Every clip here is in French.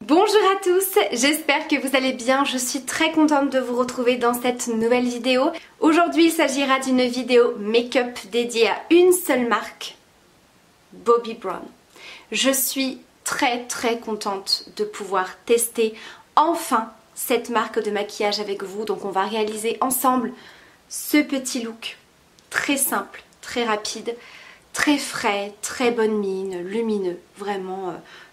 Bonjour à tous, j'espère que vous allez bien, je suis très contente de vous retrouver dans cette nouvelle vidéo. Aujourd'hui il s'agira d'une vidéo make-up dédiée à une seule marque, Bobbi Brown. Je suis très contente de pouvoir tester enfin cette marque de maquillage avec vous. Donc on va réaliser ensemble ce petit look très simple, très rapide, très frais, très bonne mine, lumineux, vraiment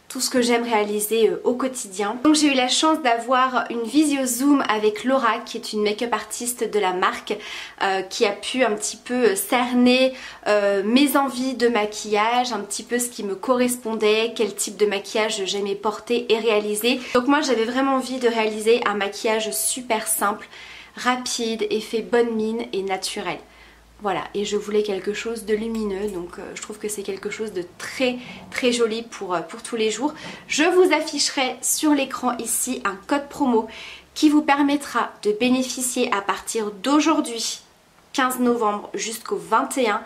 tout ce que j'aime réaliser au quotidien. Donc j'ai eu la chance d'avoir une visio zoom avec Laura qui est une make-up artiste de la marque qui a pu un petit peu cerner mes envies de maquillage, un petit peu ce qui me correspondait, quel type de maquillage j'aimais porter et réaliser. Donc moi j'avais vraiment envie de réaliser un maquillage super simple, rapide, effet bonne mine et naturel. Voilà, et je voulais quelque chose de lumineux, donc je trouve que c'est quelque chose de très joli pour tous les jours. Je vous afficherai sur l'écran ici un code promo qui vous permettra de bénéficier à partir d'aujourd'hui, 15 novembre jusqu'au 21,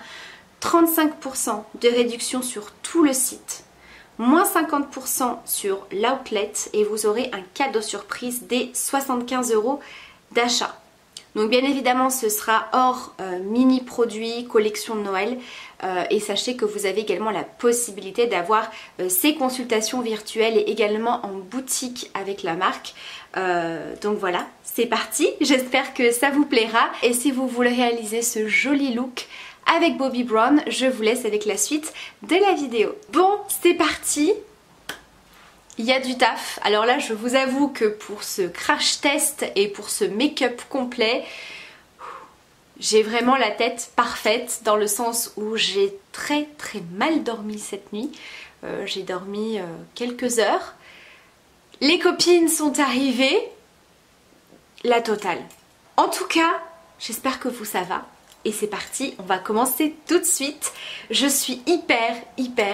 35% de réduction sur tout le site, moins 50% sur l'outlet et vous aurez un cadeau surprise des 75 € d'achat. Donc bien évidemment ce sera hors mini produits, collection de Noël et sachez que vous avez également la possibilité d'avoir ces consultations virtuelles et également en boutique avec la marque. Donc voilà, c'est parti, j'espère que ça vous plaira et si vous voulez réaliser ce joli look avec Bobbi Brown, je vous laisse avec la suite de la vidéo. Bon, c'est parti! Il y a du taf. Alors là, je vous avoue que pour ce crash test et pour ce make-up complet, j'ai vraiment la tête parfaite dans le sens où j'ai très mal dormi cette nuit. J'ai dormi quelques heures. Les copines sont arrivées. La totale. En tout cas, j'espère que vous ça va. Et c'est parti, on va commencer tout de suite. Je suis hyper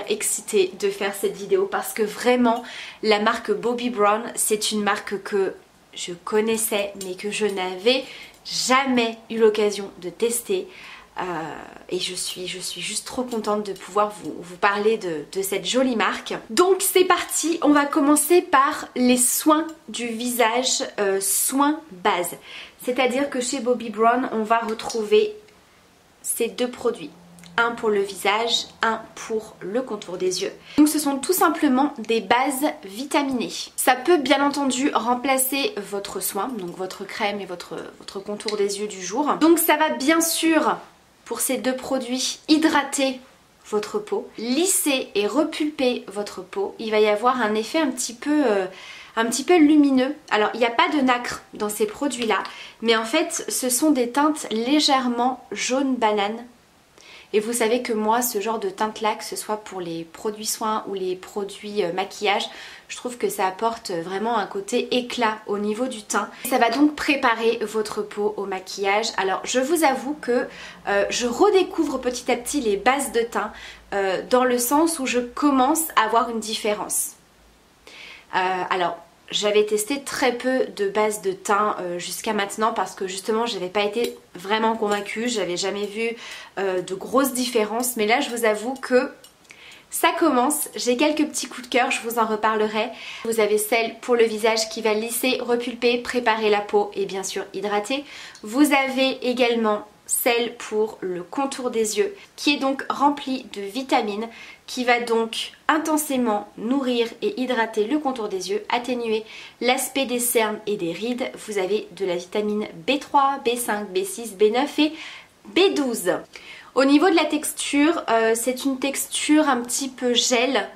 excitée de faire cette vidéo parce que vraiment la marque Bobbi Brown, c'est une marque que je connaissais mais que je n'avais jamais eu l'occasion de tester. Et je suis juste trop contente de pouvoir vous parler de cette jolie marque. Donc c'est parti, on va commencer par les soins du visage, soins base. C'est-à-dire que chez Bobbi Brown, on va retrouver ces deux produits, un pour le visage, un pour le contour des yeux. Donc ce sont tout simplement des bases vitaminées. Ça peut bien entendu remplacer votre soin, donc votre crème et votre contour des yeux du jour. Donc ça va bien sûr, pour ces deux produits, hydrater votre peau, lisser et repulper votre peau. Il va y avoir un effet un petit peu lumineux. Alors il n'y a pas de nacre dans ces produits là, mais en fait ce sont des teintes légèrement jaune banane. Et vous savez que moi ce genre de teinte là, que ce soit pour les produits soins ou les produits maquillage, je trouve que ça apporte vraiment un côté éclat au niveau du teint. Ça va donc préparer votre peau au maquillage. Alors je vous avoue que je redécouvre petit à petit les bases de teint dans le sens où je commence à voir une différence. Alors j'avais testé très peu de bases de teint jusqu'à maintenant parce que justement j'avais pas été vraiment convaincue, j'avais jamais vu de grosses différences, mais là je vous avoue que ça commence, j'ai quelques petits coups de cœur, je vous en reparlerai. Vous avez celle pour le visage qui va lisser, repulper, préparer la peau et bien sûr hydrater. Vous avez également celle pour le contour des yeux qui est donc remplie de vitamines, qui va donc intensément nourrir et hydrater le contour des yeux, atténuer l'aspect des cernes et des rides. Vous avez de la vitamine B3, B5, B6, B9 et B12. Au niveau de la texture, c'est une texture un petit peu gel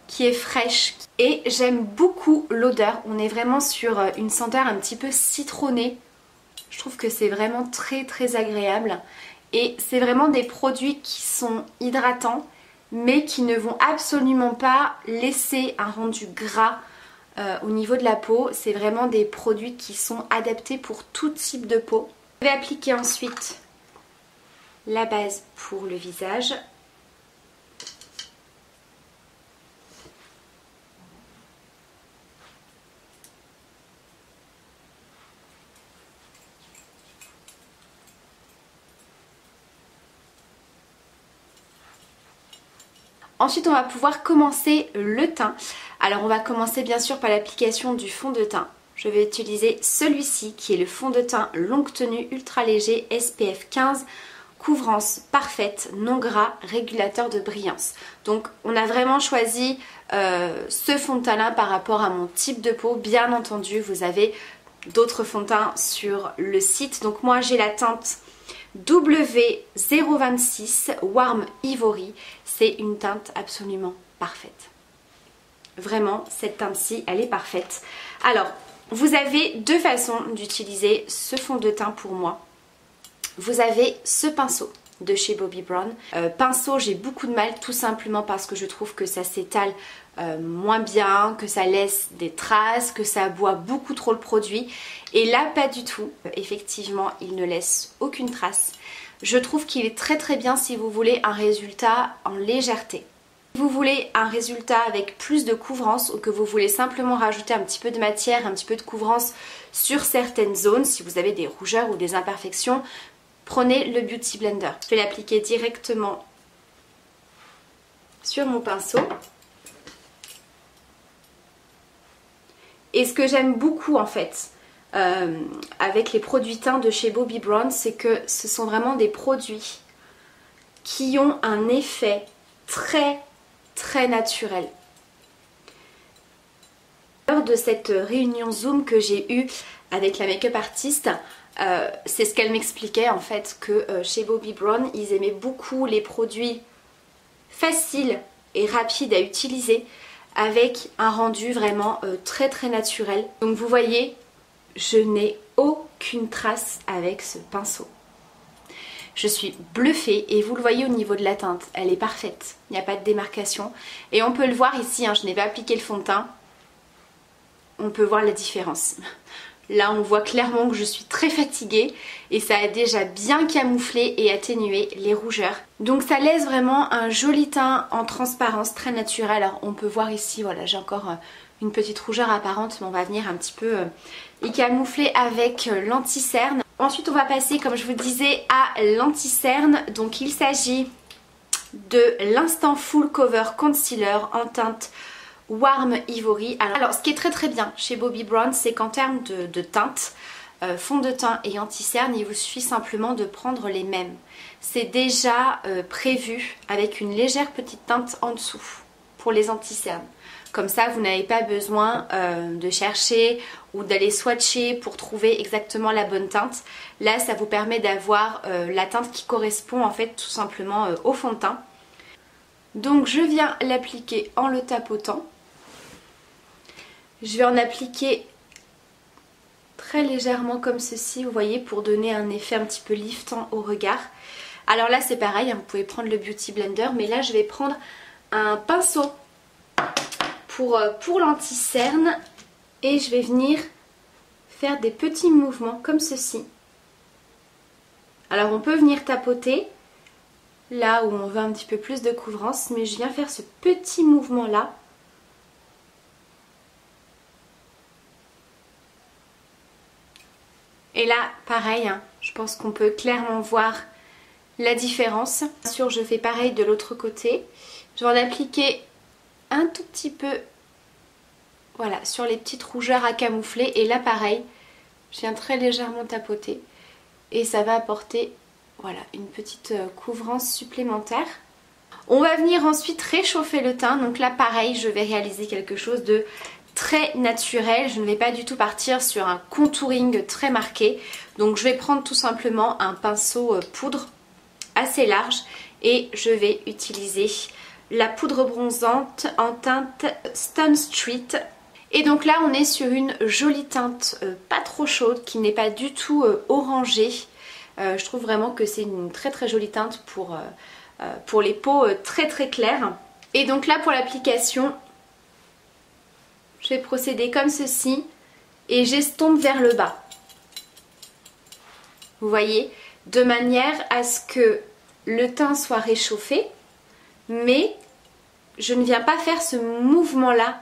qui est fraîche et j'aime beaucoup l'odeur. On est vraiment sur une senteur un petit peu citronnée. Je trouve que c'est vraiment très agréable et c'est vraiment des produits qui sont hydratants mais qui ne vont absolument pas laisser un rendu gras au niveau de la peau. C'est vraiment des produits qui sont adaptés pour tout type de peau. Je vais appliquer ensuite la base pour le visage. Ensuite on va pouvoir commencer le teint. Alors on va commencer bien sûr par l'application du fond de teint. Je vais utiliser celui-ci qui est le fond de teint longue tenue ultra léger SPF 15, couvrance parfaite, non gras, régulateur de brillance. Donc on a vraiment choisi ce fond de teint là par rapport à mon type de peau. Bien entendu vous avez d'autres fonds de teint sur le site. Donc moi j'ai la teinte W026 Warm Ivory. C'est une teinte absolument parfaite. Vraiment cette teinte-ci elle est parfaite. Alors vous avez deux façons d'utiliser ce fond de teint pour moi. Vous avez ce pinceau de chez Bobbi Brown. Pinceau, j'ai beaucoup de mal tout simplement parce que je trouve que ça s'étale moins bien, que ça laisse des traces, que ça boit beaucoup trop le produit. Et là, pas du tout. Effectivement, il ne laisse aucune trace. Je trouve qu'il est très très bien si vous voulez un résultat en légèreté. Si vous voulez un résultat avec plus de couvrance ou que vous voulez simplement rajouter un petit peu de matière, un petit peu de couvrance sur certaines zones, si vous avez des rougeurs ou des imperfections, prenez le Beauty Blender. Je vais l'appliquer directement sur mon pinceau. Et ce que j'aime beaucoup en fait avec les produits teints de chez Bobbi Brown, c'est que ce sont vraiment des produits qui ont un effet très naturel. Lors de cette réunion Zoom que j'ai eue avec la make-up artiste, c'est ce qu'elle m'expliquait en fait, que chez Bobbi Brown ils aimaient beaucoup les produits faciles et rapides à utiliser avec un rendu vraiment très naturel. Donc vous voyez, je n'ai aucune trace avec ce pinceau. Je suis bluffée et vous le voyez au niveau de la teinte, elle est parfaite, il n'y a pas de démarcation. Et on peut le voir ici, hein, je n'ai pas appliqué le fond de teint, on peut voir la différence. Là on voit clairement que je suis très fatiguée et ça a déjà bien camouflé et atténué les rougeurs. Donc ça laisse vraiment un joli teint en transparence très naturel. Alors on peut voir ici, voilà, j'ai encore une petite rougeur apparente mais on va venir un petit peu y camoufler avec l'anti-cerne. Ensuite on va passer, comme je vous disais, à l'anti-cerne. Donc il s'agit de l'Instant Full Cover Concealer en teinte Warm Ivory. Alors ce qui est très bien chez Bobbi Brown, c'est qu'en termes de teinte, fond de teint et anti-cerne, il vous suffit simplement de prendre les mêmes. C'est déjà prévu avec une légère petite teinte en dessous pour les anti-cernes. Comme ça vous n'avez pas besoin de chercher ou d'aller swatcher pour trouver exactement la bonne teinte. Là ça vous permet d'avoir la teinte qui correspond en fait tout simplement au fond de teint. Donc je viens l'appliquer en le tapotant. Je vais en appliquer très légèrement comme ceci, vous voyez, pour donner un effet un petit peu liftant au regard. Alors là c'est pareil, hein, vous pouvez prendre le Beauty Blender, mais là je vais prendre un pinceau pour l'anti-cerne et je vais venir faire des petits mouvements comme ceci. Alors on peut venir tapoter là où on veut un petit peu plus de couvrance, mais je viens faire ce petit mouvement là. Et là pareil, hein, je pense qu'on peut clairement voir la différence. Bien sûr je fais pareil de l'autre côté. Je vais en appliquer un tout petit peu, voilà, sur les petites rougeurs à camoufler. Et là pareil, je viens très légèrement tapoter et ça va apporter, voilà, une petite couvrance supplémentaire. On va venir ensuite réchauffer le teint. Donc là pareil, je vais réaliser quelque chose de très naturel. Je ne vais pas du tout partir sur un contouring très marqué. Donc je vais prendre tout simplement un pinceau poudre assez large et je vais utiliser la poudre bronzante en teinte Stone Street. Et donc là on est sur une jolie teinte pas trop chaude, qui n'est pas du tout orangée. Je trouve vraiment que c'est une très jolie teinte pour les peaux très claires. Et donc là pour l'application, je vais procéder comme ceci et j'estompe vers le bas. Vous voyez, de manière à ce que le teint soit réchauffé, mais je ne viens pas faire ce mouvement là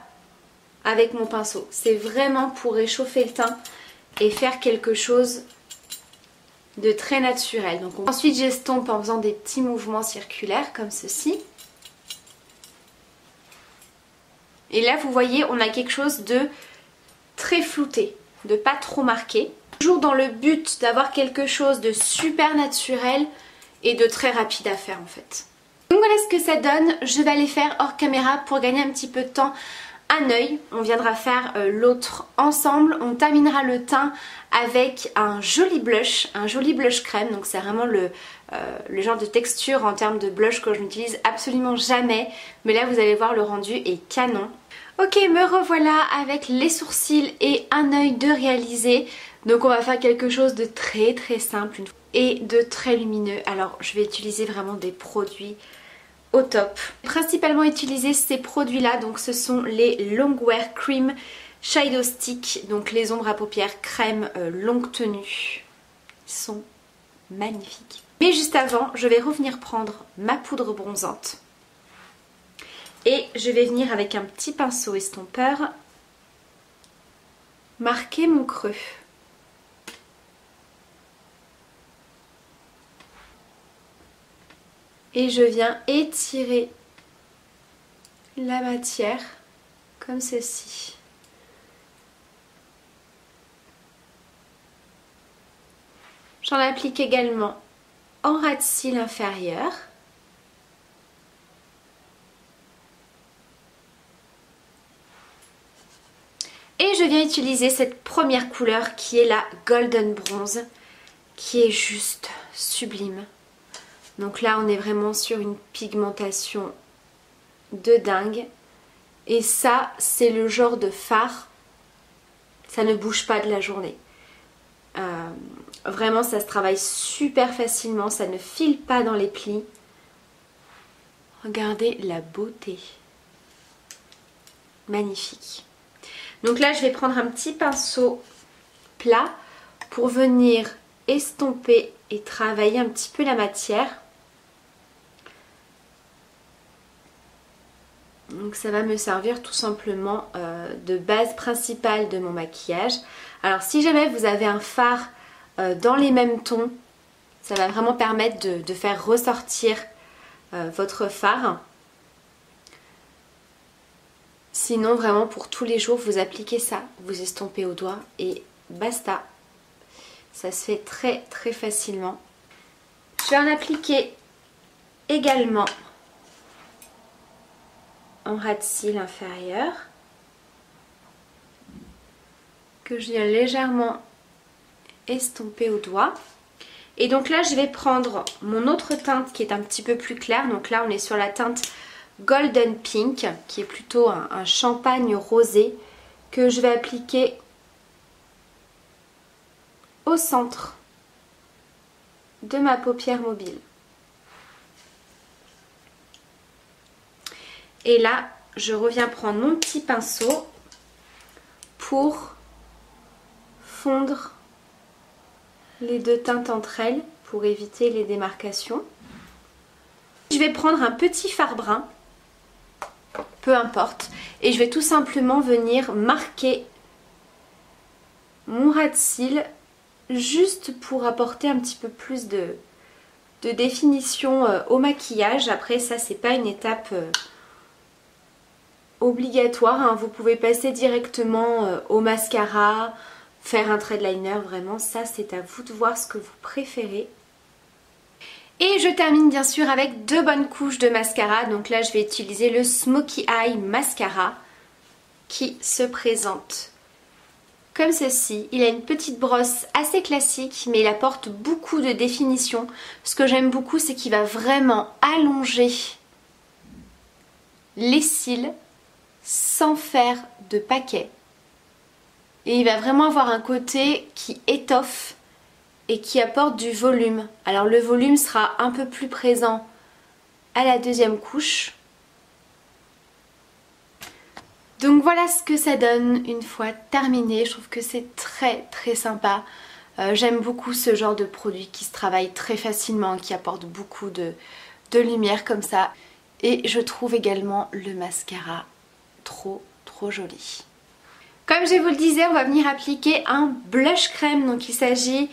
avec mon pinceau. C'est vraiment pour réchauffer le teint et faire quelque chose de très naturel. Donc ensuite j'estompe en faisant des petits mouvements circulaires comme ceci. Et là vous voyez on a quelque chose de très flouté, de pas trop marqué. Toujours dans le but d'avoir quelque chose de super naturel et de très rapide à faire en fait. Donc voilà ce que ça donne, je vais aller faire hors caméra pour gagner un petit peu de temps un œil. On viendra faire l'autre ensemble, on terminera le teint avec un joli blush crème. Donc c'est vraiment le genre de texture en termes de blush que je n'utilise absolument jamais. Mais là vous allez voir le rendu est canon. Ok, me revoilà avec les sourcils et un œil de réalisé. Donc on va faire quelque chose de très simple et de très lumineux. Alors je vais utiliser vraiment des produits au top. Principalement utiliser ces produits là, donc ce sont les Longwear Cream Shadow Stick, donc les ombres à paupières crème longue tenue. Ils sont magnifiques. Mais juste avant, je vais revenir prendre ma poudre bronzante. Et je vais venir avec un petit pinceau estompeur marquer mon creux. Et je viens étirer la matière comme ceci. J'en applique également en ras de cils inférieur. Et je viens utiliser cette première couleur qui est la Golden Bronze, qui est juste sublime. Donc là on est vraiment sur une pigmentation de dingue. Et ça c'est le genre de fard, ça ne bouge pas de la journée. Vraiment ça se travaille super facilement, ça ne file pas dans les plis. Regardez la beauté. Magnifique. Donc là je vais prendre un petit pinceau plat pour venir estomper et travailler un petit peu la matière. Donc ça va me servir tout simplement de base principale de mon maquillage. Alors si jamais vous avez un fard dans les mêmes tons, ça va vraiment permettre de faire ressortir votre fard. Sinon vraiment pour tous les jours vous appliquez ça, vous estompez au doigt et basta. Ça se fait très facilement. Je vais en appliquer également en ras de cils inférieur, que je viens légèrement estomper au doigt. Et donc là je vais prendre mon autre teinte qui est un petit peu plus claire. Donc là on est sur la teinte Golden Pink qui est plutôt un champagne rosé, que je vais appliquer au centre de ma paupière mobile. Et là, je reviens prendre mon petit pinceau pour fondre les deux teintes entre elles pour éviter les démarcations. Je vais prendre un petit fard brun, peu importe, et je vais tout simplement venir marquer mon ras de cils juste pour apporter un petit peu plus de définition au maquillage. Après ça c'est pas une étape obligatoire, hein. Vous pouvez passer directement au mascara, faire un trait de liner, vraiment ça c'est à vous de voir ce que vous préférez. Et je termine bien sûr avec 2 bonnes couches de mascara. Donc là je vais utiliser le Smokey Eye Mascara qui se présente comme ceci. Il a une petite brosse assez classique mais il apporte beaucoup de définition. Ce que j'aime beaucoup c'est qu'il va vraiment allonger les cils sans faire de paquet. Et il va vraiment avoir un côté qui étoffe et qui apporte du volume. Alors le volume sera un peu plus présent à la deuxième couche. Donc voilà ce que ça donne une fois terminé. Je trouve que c'est très sympa. J'aime beaucoup ce genre de produit qui se travaille très facilement, qui apporte beaucoup de lumière comme ça. Et je trouve également le mascara trop joli. Comme je vous le disais, on va venir appliquer un blush crème. Donc il s'agit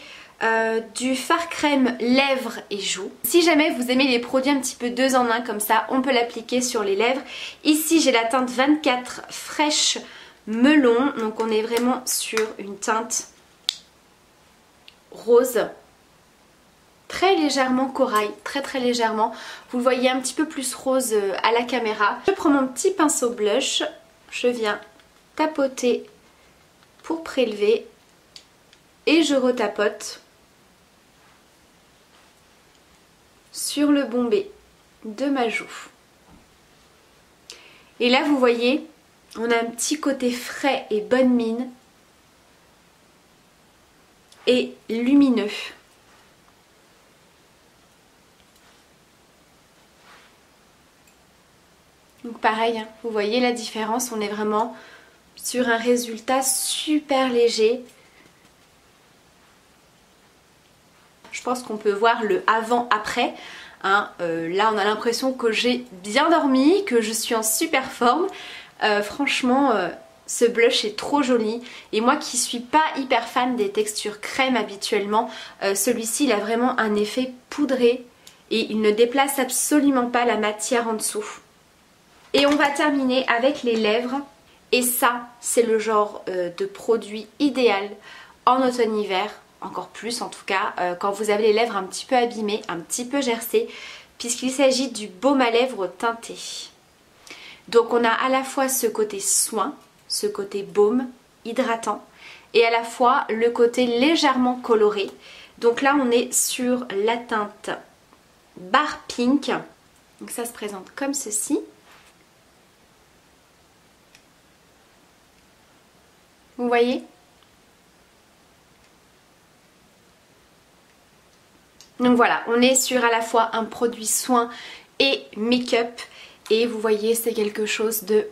du fard crème lèvres et joues. Si jamais vous aimez les produits un petit peu 2 en 1 comme ça, on peut l'appliquer sur les lèvres. Ici j'ai la teinte 24 fraîche melon, donc on est vraiment sur une teinte rose, très légèrement corail, très légèrement. Vous le voyez un petit peu plus rose à la caméra. Je prends mon petit pinceau blush, je viens tapoter pour prélever et je retapote sur le bombé de ma joue. Et là vous voyez, on a un petit côté frais et bonne mine et lumineux. Donc pareil, hein, vous voyez la différence, on est vraiment sur un résultat super léger. Je pense qu'on peut voir le avant-après. Hein, là on a l'impression que j'ai bien dormi, que je suis en super forme. Franchement, ce blush est trop joli. Et moi qui suis pas hyper fan des textures crème habituellement, celui-ci il a vraiment un effet poudré et il ne déplace absolument pas la matière en dessous. Et on va terminer avec les lèvres. Et ça, c'est le genre de produit idéal en automne-hiver. Encore plus en tout cas quand vous avez les lèvres un petit peu abîmées, un petit peu gercées, puisqu'il s'agit du baume à lèvres teinté. Donc on a à la fois ce côté soin, ce côté baume, hydratant, et à la fois le côté légèrement coloré. Donc là on est sur la teinte Bar Pink. Donc ça se présente comme ceci. Vous voyez ? Donc voilà, on est sur à la fois un produit soin et make-up. Et vous voyez, c'est quelque chose de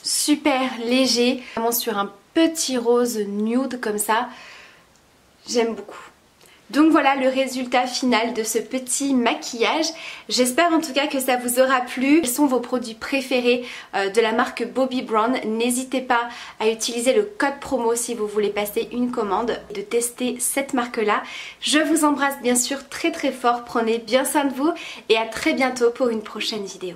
super léger. Vraiment sur un petit rose nude comme ça. J'aime beaucoup. Donc voilà le résultat final de ce petit maquillage. J'espère en tout cas que ça vous aura plu. Quels sont vos produits préférés de la marque Bobbi Brown? N'hésitez pas à utiliser le code promo si vous voulez passer une commande, de tester cette marque là. Je vous embrasse bien sûr très fort, prenez bien soin de vous et à très bientôt pour une prochaine vidéo.